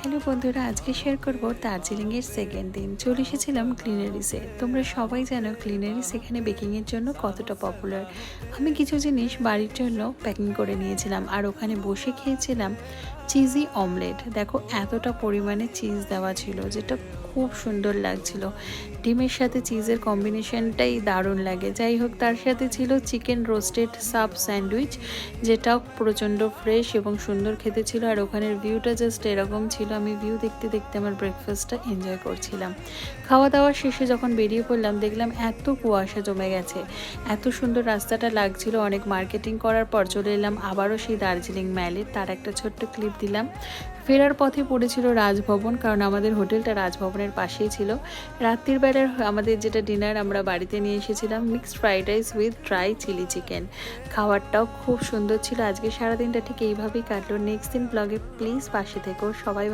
Hello বন্ধুরা, আজকে share করব দার্জিলিংয়ের সেকেন্ড দিন। চলে এসেছিলাম ক্লিনারিসে। তোমরা সবাই জানো ক্লিনারিস এখানে বেকিংয়ের জন্য কতটা পপুলার। আমি কিছু জিনিস বাড়ির জন্য প্যাকিং করে নিয়েছিলাম আর ওখানে বসে খেয়েছিলাম চিজি অমলেট। দেখো এতটা পরিমাণে চিজ দেওয়া ছিল, যেটা খুব সুন্দর লাগছিল। ডিমের সাথে চিজের কম্বিনেশনটাই দারুণ লাগে। যাই হোক, তার সাথে ছিল চিকেন রোস্টেড সাব স্যান্ডউইচ, যেটাও প্রচণ্ড ফ্রেশ এবং সুন্দর খেতে ছিল। আর ওখানের ভিউটা জাস্ট এরকম ছিল। আমি ভিউ দেখতে দেখতে আমার ব্রেকফাস্টটা এনজয় করছিলাম। খাওয়া দাওয়া শেষে যখন বেরিয়ে পড়লাম, দেখলাম এত কুয়াশা জমে গেছে, এত সুন্দর রাস্তাটা লাগছিল। অনেক মার্কেটিং করার পর চলে এলাম আবারও সেই দার্জিলিং ম্যালে। তার একটা ছোট্ট ক্লিপ দিলাম। ফেরার পথে পড়েছিল রাজভবন, কারণ আমাদের হোটেলটা রাজভবনের পাশেই ছিল। রাত্রির বেলার আমাদের যেটা ডিনার আমরা বাড়িতে নিয়ে এসেছিলাম, mixed fried rice with dry chilli chicken. খাবারটাও খুব সুন্দর ছিল। আজকে সারাদিনটা ঠিক এইভাবেই কাটলো। নেক্সট দিন ব্লগে প্লিজ পাশে থেকো সবাই।